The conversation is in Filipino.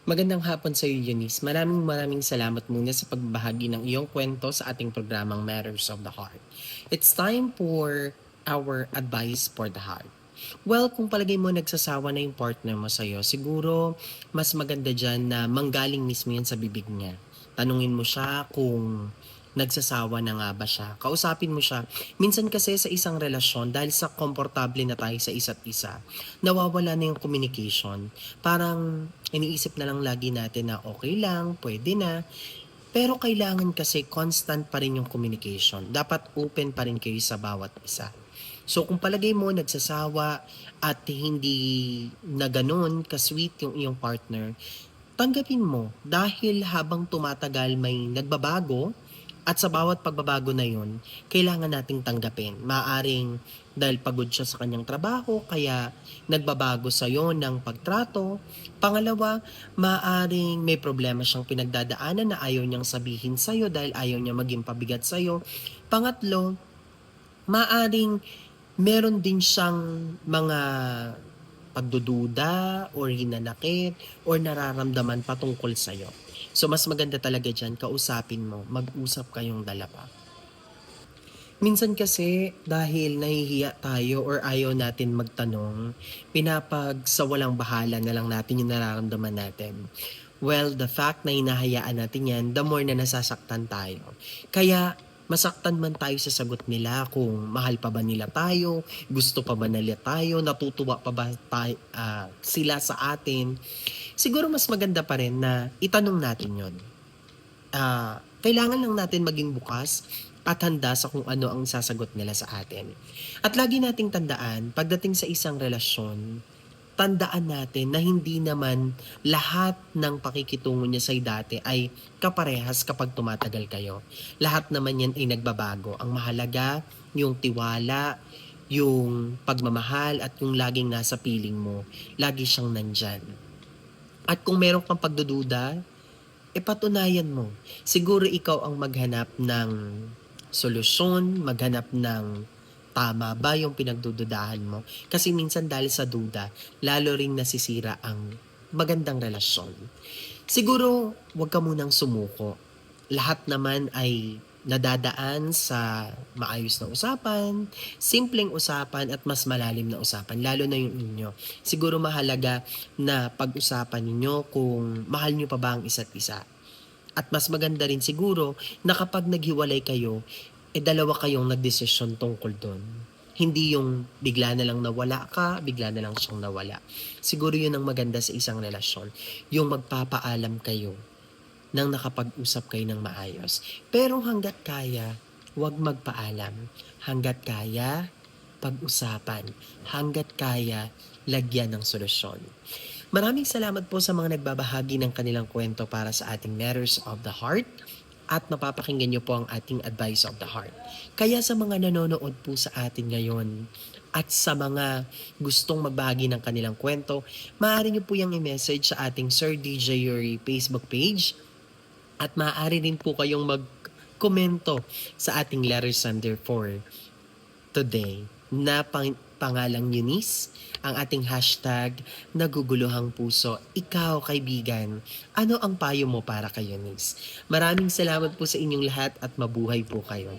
Magandang hapon sa iyo, Eunice. Maraming salamat muna sa pagbahagi ng iyong kwento sa ating programang Matters of the Heart. It's time for our advice for the heart. Well, kung palagay mo nagsasawa na yung partner mo sa'yo, siguro mas maganda dyan na manggaling mismo yan sa bibig niya. Tanungin mo siya kung nagsasawa na nga ba siya. Kausapin mo siya. Minsan kasi sa isang relasyon, dahil sa komportable na tayo sa isa't isa, nawawala na yung communication. Parang iniisip na lang lagi natin na okay lang, pwede na. Pero kailangan kasi constant pa rin yung communication. Dapat open pa rin kayo sa bawat isa. So kung palagay mo nagsasawa at hindi na ganun ka-sweet yung iyong partner, tanggapin mo dahil habang tumatagal may nagbabago at sa bawat pagbabago na yun, kailangan nating tanggapin. Maaring dahil pagod siya sa kanyang trabaho, kaya nagbabago sa'yo ng pagtrato. Pangalawa, maaring may problema siyang pinagdadaanan na ayaw niyang sabihin sa'yo dahil ayaw niya maging pabigat sa'yo. Pangatlo, maaring meron din siyang mga pagdududa or hinanakit or nararamdaman patungkol sa'yo. So mas maganda talaga dyan, kausapin mo, mag-usap kayong dalawa. Minsan kasi dahil nahihiya tayo or ayaw natin magtanong, pinapagsawalang bahala na lang natin yung nararamdaman natin. Well, the fact na hinahayaan natin yan, the more na nasasaktan tayo. Kaya masaktan man tayo sa sagot nila kung mahal pa ba nila tayo, gusto pa ba nila tayo, natutuwa pa ba sila sa atin. Siguro mas maganda pa rin na itanong natin yon. Kailangan lang natin maging bukas at handa sa kung ano ang sasagot nila sa atin. At lagi nating tandaan, pagdating sa isang relasyon, tandaan natin na hindi naman lahat ng pakikitungo niya sa'yo dati ay kaparehas kapag tumatagal kayo. Lahat naman yan ay nagbabago. Ang mahalaga, yung tiwala, yung pagmamahal at yung laging nasa piling mo, lagi siyang nandyan. At kung meron kang pagdududa, patunayan mo. Siguro ikaw ang maghanap ng solusyon, maghanap ng tama ba yung pinagdududahan mo. Kasi minsan dahil sa duda, lalo ring nasisira ang magandang relasyon. Siguro, huwag ka munang sumuko. Lahat naman ay nadadaan sa maayos na usapan, simpleng usapan at mas malalim na usapan, lalo na yung inyo. Siguro mahalaga na pag-usapan ninyo kung mahal nyo pa ba ang isa't isa. At mas maganda rin siguro na kapag naghiwalay kayo, dalawa kayong nagdesisyon tungkol doon. Hindi yung bigla na lang nawala ka, bigla na lang siyang nawala. Siguro yun ang maganda sa isang relasyon. Yung magpapaalam kayo nang nakapag-usap kayo ng maayos. Pero hanggat kaya, huwag magpaalam. Hanggat kaya, pag-usapan. Hanggat kaya, lagyan ng solusyon. Maraming salamat po sa mga nagbabahagi ng kanilang kwento para sa ating Matters of the Heart at napapakinggan niyo po ang ating Advice of the Heart. Kaya sa mga nanonood po sa atin ngayon at sa mga gustong magbahagi ng kanilang kwento, maaari niyo po yung i-message sa ating Sir DJ Yuri Facebook page at maaari rin po kayong mag-komento sa ating letter sender for today na pangalang Eunice, ang ating hashtag naguguluhang puso. Ikaw, kaibigan, ano ang payo mo para kay Eunice? Maraming salamat po sa inyong lahat at mabuhay po kayo.